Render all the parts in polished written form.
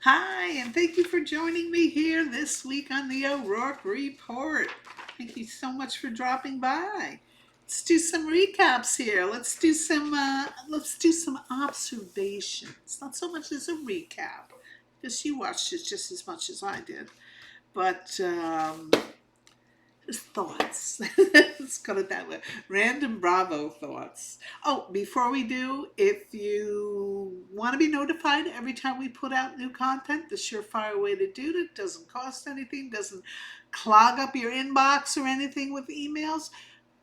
Hi, and thank you for joining me here this week on the O'Rourke Report. Thank you so much for dropping by. Let's do some recaps here. Let's do some observations. Not so much as a recap, because you watched it just as much as I did, but just thoughts. Let's put it that way. Random Bravo thoughts. Oh, before we do, if you want to be notified every time we put out new content, the surefire way to do it doesn't cost anything, doesn't clog up your inbox or anything with emails.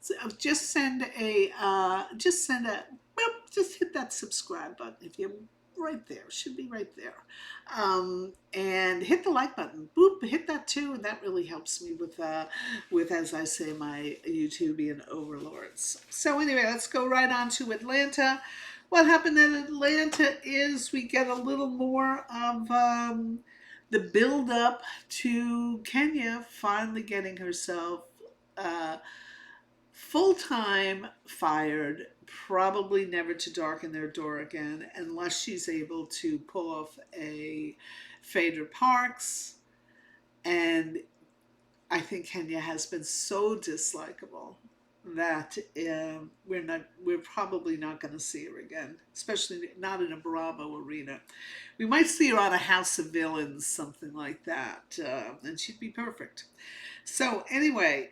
So just hit that subscribe button if you right there. Should be right there. And hit the like button. Boop, hit that too, and that really helps me with as I say my YouTubian overlords. So anyway, let's go right on to Atlanta. What happened in Atlanta is we get a little more of the build up to Kenya finally getting herself uh, full time fired, probably never to darken their door again unless she's able to pull off a Phaedra Parks. And I think Kenya has been so dislikable that we're probably not going to see her again, especially not in a Bravo arena. We might see her on a House of Villains, something like that, and she'd be perfect. So anyway,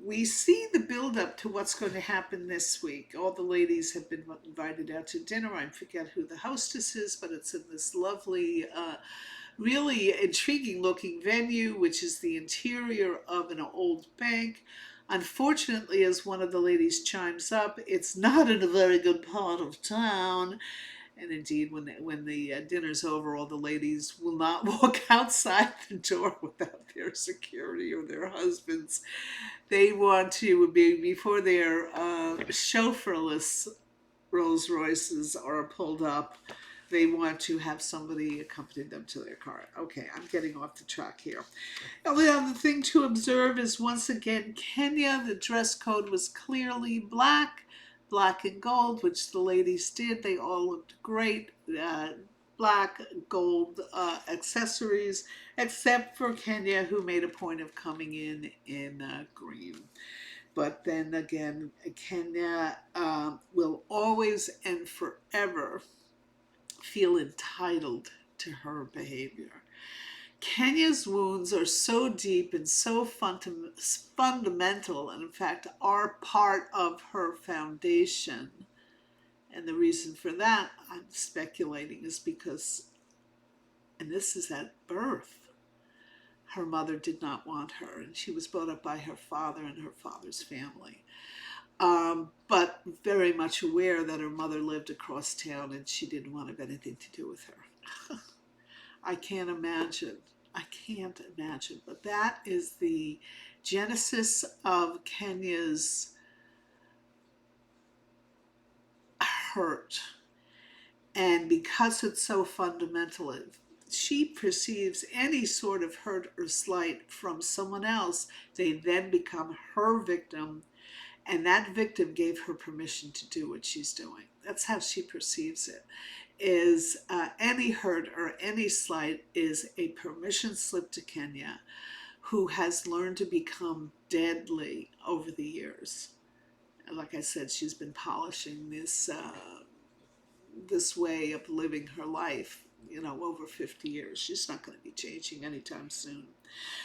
we see the build up to what's going to happen this week. All the ladies have been invited out to dinner. I forget who the hostess is, but it's in this lovely, really intriguing looking venue, which is the interior of an old bank. Unfortunately, as one of the ladies chimes up, it's not in a very good part of town. And indeed, when the dinner's over, all the ladies will not walk outside the door without their security or their husbands. They want to be before their chauffeurless Rolls Royces are pulled up. They want to have somebody accompany them to their car. Okay, I'm getting off the track here. Now, the other thing to observe is once again Kenya. The dress code was clearly black, black and gold, which the ladies did. They all looked great. Black, gold accessories, except for Kenya, who made a point of coming in green. But then again, Kenya will always and forever feel entitled to her behavior. Kenya's wounds are so deep and so fundamental, and in fact, are part of her foundation. And the reason for that, I'm speculating, is because, and this is at birth, her mother did not want her, and she was brought up by her father and her father's family. But very much aware that her mother lived across town and she didn't want to have anything to do with her. I can't imagine. I can't imagine. But that is the genesis of Kenya's hurt. And because it's so fundamental, if she perceives any sort of hurt or slight from someone else, they then become her victim, and that victim gave her permission to do what she's doing. That's how she perceives it. Is any hurt or any slight is a permission slip to Kenya, who has learned to become deadly over the years. And like I said, she's been polishing this way of living her life, over 50 years. She's not going to be changing anytime soon.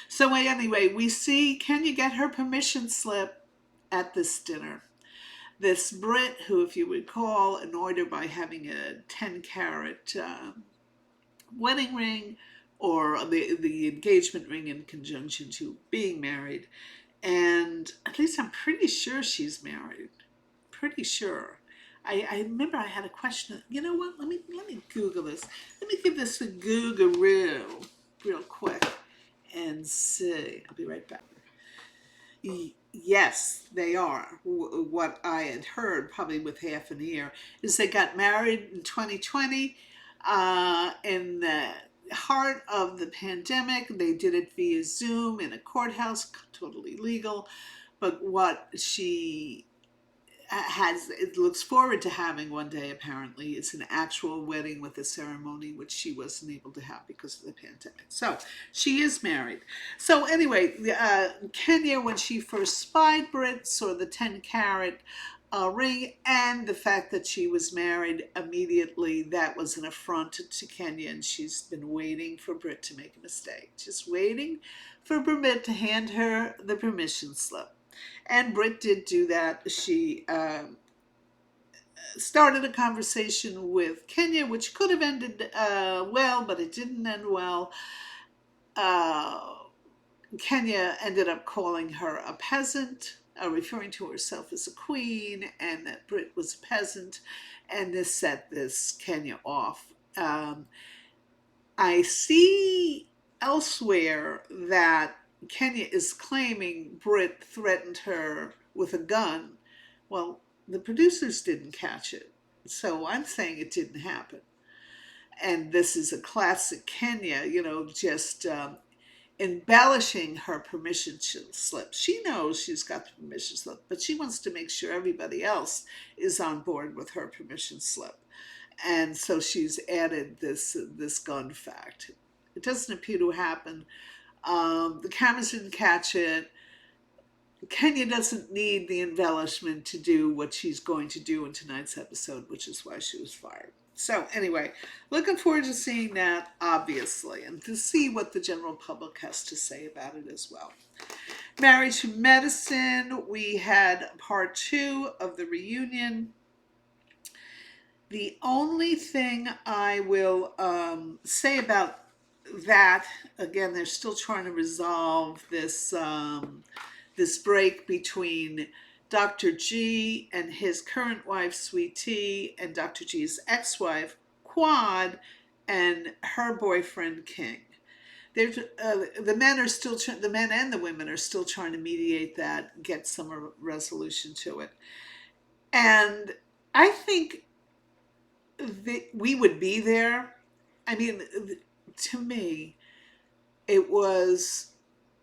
So anyway, we see Kenya get her permission slip at this dinner. This Brit, who, if you recall, annoyed her by having a 10-carat wedding ring, or the engagement ring in conjunction to being married. And at least I'm pretty sure she's married. Pretty sure. I remember I had a question. You know what? Let me Google this. Let me give this a Google-roo real quick and see. I'll be right back. Yes, they are. What I had heard, probably with half an ear, is they got married in 2020 in the heart of the pandemic. They did it via Zoom in a courthouse, totally legal. But what she it looks forward to having one day. Apparently it's an actual wedding with a ceremony, which she wasn't able to have because of the pandemic. So she is married. So anyway, Kenya, when she first spied Britt, saw the 10-carat ring and the fact that she was married. Immediately that was an affront to Kenya, and she's been waiting for Britt to make a mistake, just waiting for Britt to hand her the permission slip. And Britt did do that. She started a conversation with Kenya, which could have ended well, but it didn't end well. Kenya ended up calling her a peasant, referring to herself as a queen, and that Britt was a peasant, and this set this Kenya off. I see elsewhere that Kenya is claiming Britt threatened her with a gun. Well, the producers didn't catch it, so I'm saying it didn't happen. And this is a classic Kenya, just embellishing her permission slip. She knows she's got the permission slip, but she wants to make sure everybody else is on board with her permission slip. And so she's added this gun fact. It doesn't appear to happen. The cameras didn't catch it. Kenya doesn't need the embellishment to do what she's going to do in tonight's episode, which is why she was fired. So anyway, looking forward to seeing that, obviously, and to see what the general public has to say about it as well. Married to Medicine, we had part 2 of the reunion. The only thing I will say about that, again, they're still trying to resolve this this break between Dr. G and his current wife, Sweet Tea, and Dr. G's ex-wife, Quad, and her boyfriend, King. The men and the women are still trying to mediate that, get some resolution to it. And I think we would be there. I mean, to me, it was,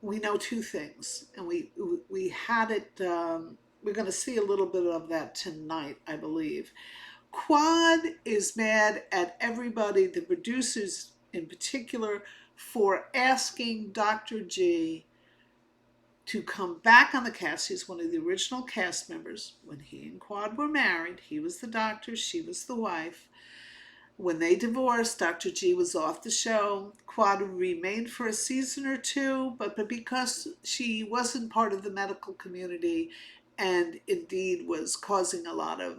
we know 2 things, and we had it, we're going to see a little bit of that tonight, I believe. Quad is mad at everybody, the producers in particular, for asking Dr. G to come back on the cast. He's one of the original cast members. When he and Quad were married, he was the doctor, she was the wife. When they divorced, Dr. G was off the show. Quad remained for a season or 2, but because she wasn't part of the medical community and indeed was causing a lot of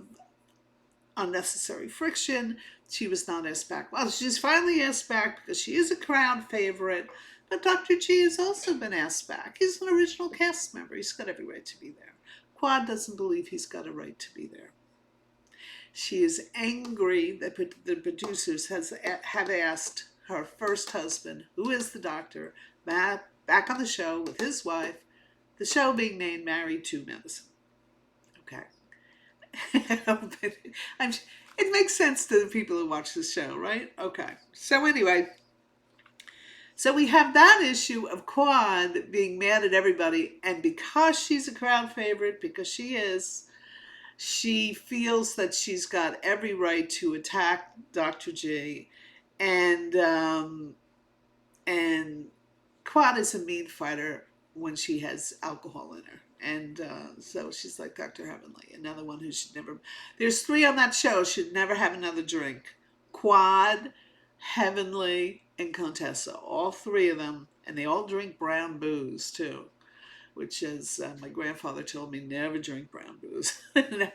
unnecessary friction, she was not asked back. Well, she's finally asked back because she is a crowd favorite, but Dr. G has also been asked back. He's an original cast member. He's got every right to be there. Quad doesn't believe he's got a right to be there. She is angry that the producers have asked her first husband, who is the doctor, back on the show with his wife, the show being named Married to Medicine. Okay. It makes sense to the people who watch the show, right? Okay. So anyway, so we have that issue of Quad being mad at everybody, and because she's a crowd favorite, because she feels that she's got every right to attack Dr. G, and Quad is a mean fighter when she has alcohol in her. And so she's like Dr. Heavenly, another one who should never, there's 3 on that show, should never have another drink. Quad, Heavenly, and Contessa, all 3 of them, and they all drink brown booze too, which is, my grandfather told me, never drink brown booze. And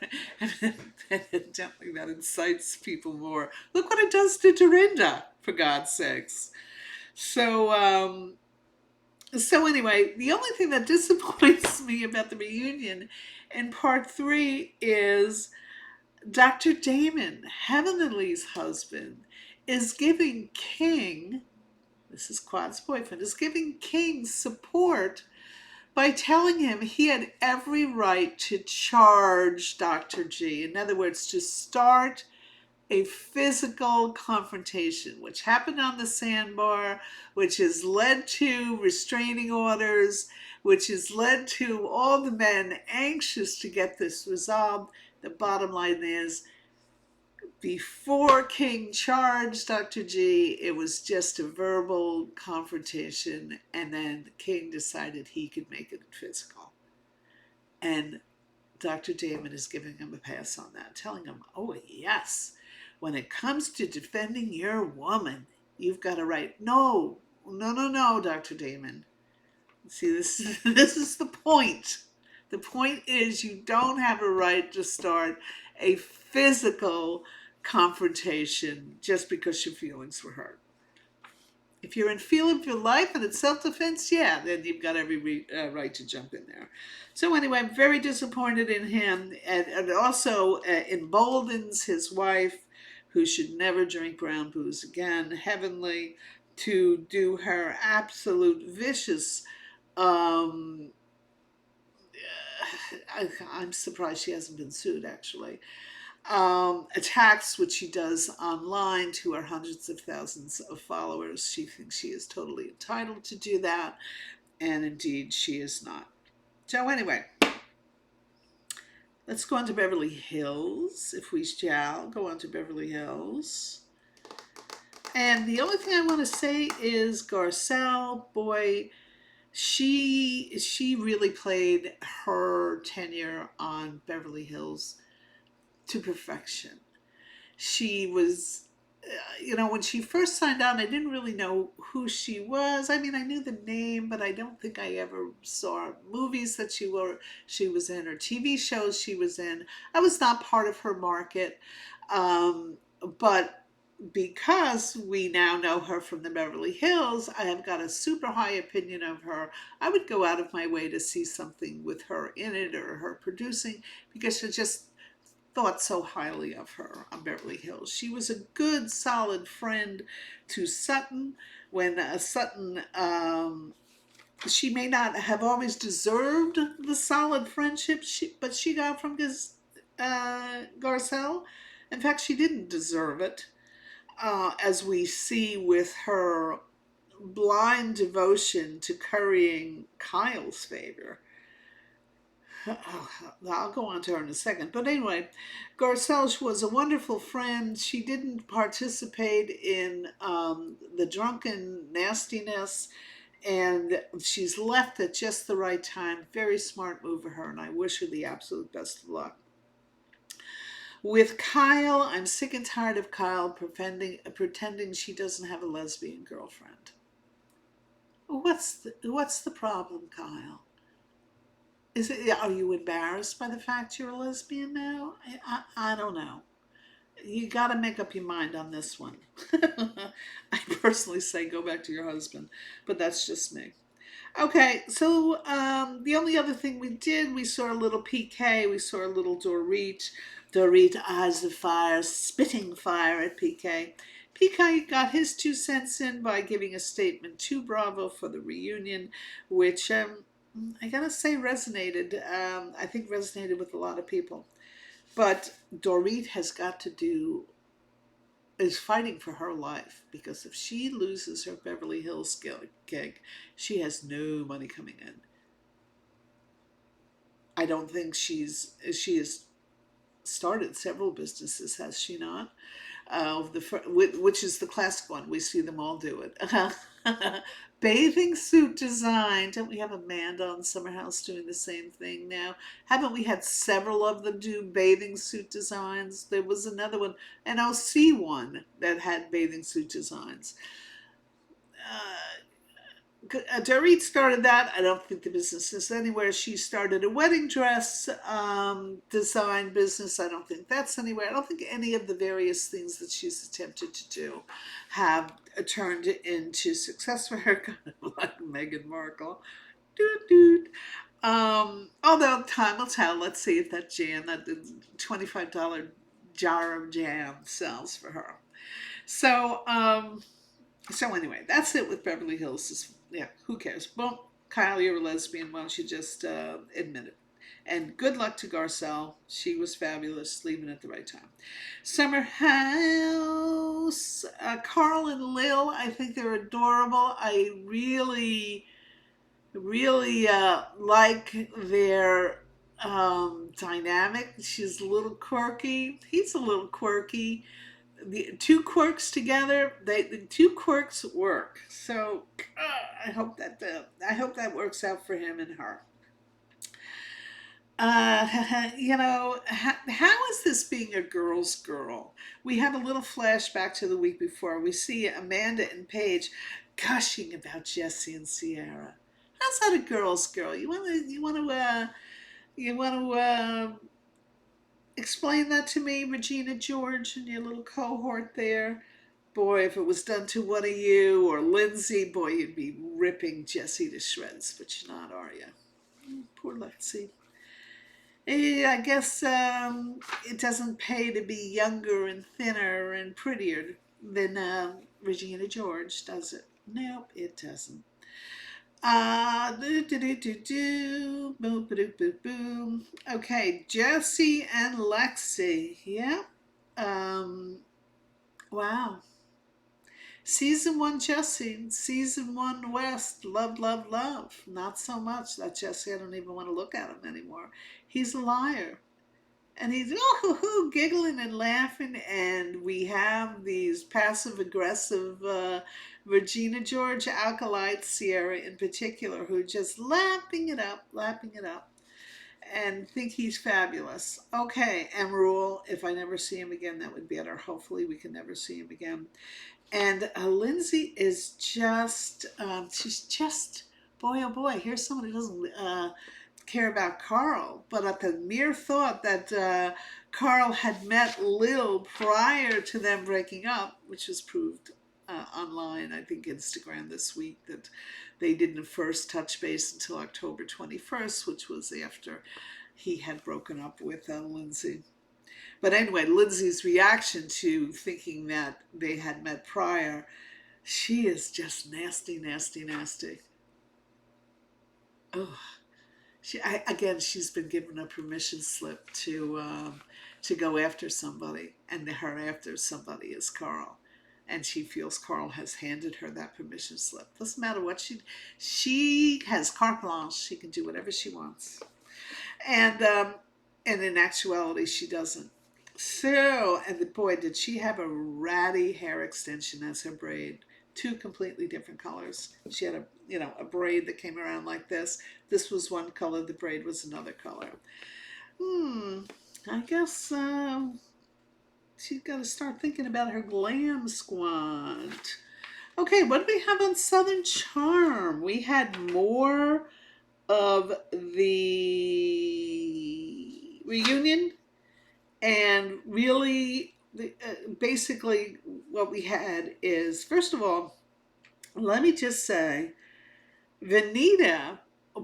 evidently that incites people more. Look what it does to Dorinda, for God's sakes. So anyway, the only thing that disappoints me about the reunion in part 3 is Dr. Damon, Heavenly's husband, is giving King, this is Quad's boyfriend, is giving King support by telling him he had every right to charge Dr. G. In other words, to start a physical confrontation, which happened on the sandbar, which has led to restraining orders, which has led to all the men anxious to get this resolved. The bottom line is, before King charged Dr. G, it was just a verbal confrontation, and then King decided he could make it physical. And Dr. Damon is giving him a pass on that, telling him, oh, yes, when it comes to defending your woman, you've got a right. No, no, no, no, Dr. Damon. See, this is the point. The point is you don't have a right to start a physical confrontation just because your feelings were hurt. If you're in fear of your life and it's self-defense, yeah, then you've got every right to jump in there. So anyway, I'm very disappointed in him, and also emboldens his wife, who should never drink brown booze again, Heavenly, to do her absolute vicious um, I'm surprised she hasn't been sued, actually. Attacks, which she does online to her hundreds of thousands of followers. She thinks she is totally entitled to do that, and indeed she is not. So anyway, let's go on to Beverly Hills, if we shall go on to Beverly Hills. And the only thing I want to say is Garcelle, boy, she really played her tenure on Beverly Hills to perfection. She was, when she first signed on, I didn't really know who she was. I mean, I knew the name, but I don't think I ever saw movies that she was in, or TV shows she was in. I was not part of her market, but because we now know her from the Beverly Hills, I have got a super high opinion of her. I would go out of my way to see something with her in it or her producing, because I just thought so highly of her on Beverly Hills. She was a good, solid friend to Sutton when Sutton, she may not have always deserved the solid friendship but she got from Garcelle. In fact, she didn't deserve it, as we see with her blind devotion to currying Kyle's favor. I'll go on to her in a second. But anyway, Garcelle was a wonderful friend. She didn't participate in the drunken nastiness, and she's left at just the right time. Very smart move of her, and I wish her the absolute best of luck. With Kyle, I'm sick and tired of Kyle pretending she doesn't have a lesbian girlfriend. What's the problem, Kyle? Are you embarrassed by the fact you're a lesbian now? I don't know. You got to make up your mind on this one. I personally say go back to your husband, but that's just me. Okay, so the only other thing we saw a little PK, we saw a little Dorit. Dorit, eyes of fire, spitting fire at PK. PK got his 2 cents in by giving a statement to Bravo for the reunion, which I gotta say resonated. I think resonated with a lot of people. But Dorit is fighting for her life, because if she loses her Beverly Hills gig, she has no money coming in. I don't think she has started several businesses, has she not? Which is the classic one. We see them all do it. Bathing suit design. Don't we have Amanda on Summer House doing the same thing now? Haven't we had several of them do bathing suit designs? There was another one, an OC one, that had bathing suit designs. Dorit started that. I don't think the business is anywhere. She started a wedding dress design business. I don't think that's anywhere. I don't think any of the various things that she's attempted to do have turned into success for her, kind of like Meghan Markle. Although time will tell. Let's see if that $25 jar of jam sells for her. So, so anyway, that's it with Beverly Hills. Yeah, who cares? Well, Kyle, you're a lesbian. Why don't you just admit it? And good luck to Garcelle. She was fabulous, leaving at the right time. Summer House. Carl and Lil, I think they're adorable. I really like their dynamic. She's a little quirky. He's a little quirky. The two quirks together, the two quirks work. So I hope that works out for him and her. How is this being a girl's girl? We have a little flashback to the week before. We see Amanda and Paige gushing about Jesse and Sierra. How's that a girl's girl? You want to explain that to me, Regina George, and your little cohort there? Boy, if it was done to one of you or Lindsay, boy, you'd be ripping Jesse to shreds, but you're not, are you? Poor Lexi. I guess it doesn't pay to be younger and thinner and prettier than Regina George, does it? Nope, it doesn't. Boom, boom, boom, boom. Okay, Jesse and Lexi. Yeah. Um, wow. Season one Jesse, season one West, love, love, love. Not so much that Jesse, I don't even want to look at him anymore. He's a liar. And he's giggling and laughing, and we have these passive aggressive Regina George acolytes, Sierra in particular, who are just lapping it up, and think he's fabulous. Okay, and rule, if I never see him again, that would be better. Hopefully, we can never see him again. And Lindsay is she's just, boy, oh boy, here's someone who doesn't care about Carl. But at the mere thought that Carl had met Lil prior to them breaking up, which was proved online, I think Instagram this week, that they didn't first touch base until October 21st, which was after he had broken up with Lindsay. But anyway, Lindsay's reaction to thinking that they had met prior, she is just nasty, nasty, nasty. Oh, she's been given a permission slip to go after somebody, and her after somebody is Carl, and she feels Carl has handed her that permission slip. Doesn't matter what she has carte blanche. She can do whatever she wants, and in actuality, she doesn't. So, and the boy, did she have a ratty hair extension as her braid. Two completely different colors. She had a braid that came around like this. This was one color, the braid was another color. I guess she's got to start thinking about her glam squad. Okay, what do we have on Southern Charm? We had more of the reunion. And really, basically, what we had is, first of all, let me just say, Venita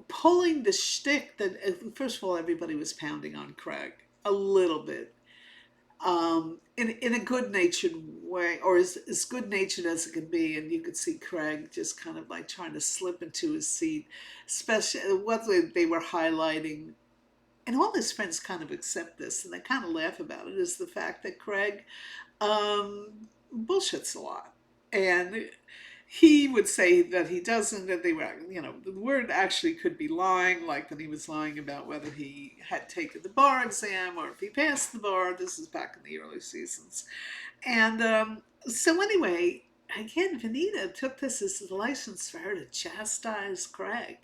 pulling the shtick that, first of all, everybody was pounding on Craig a little bit, in a good-natured way, or as good-natured as it can be. And you could see Craig just kind of like trying to slip into his seat, especially what they were highlighting, and all his friends kind of accept this and they kind of laugh about it, is the fact that Craig bullshits a lot. And he would say that he doesn't, that they were, the word actually could be lying, like that he was lying about whether he had taken the bar exam or if he passed the bar. This is back in the early seasons. And so anyway, again, Venita took this as a license for her to chastise Craig.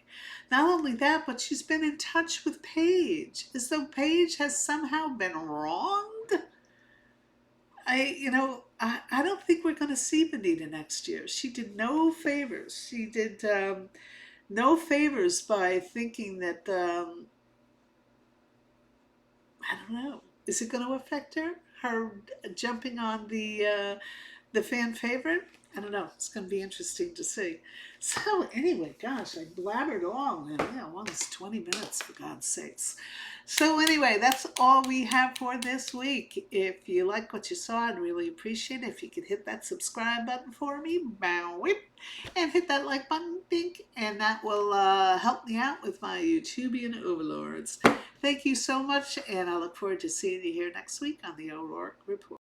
Not only that, but she's been in touch with Paige, as though Paige has somehow been wronged. I don't think we're going to see Venita next year. She did no favors. She did no favors by thinking that, I don't know, is it going to affect her? Her jumping on the fan favorite? I don't know. It's going to be interesting to see. So anyway, gosh, I blabbered on, and almost 20 minutes, for God's sakes. So anyway, that's all we have for this week. If you like what you saw, I'd really appreciate it if you could hit that subscribe button for me, bow whip, and hit that like button, pink, and that will help me out with my YouTubian overlords. Thank you so much, and I look forward to seeing you here next week on the O'Rourke Report.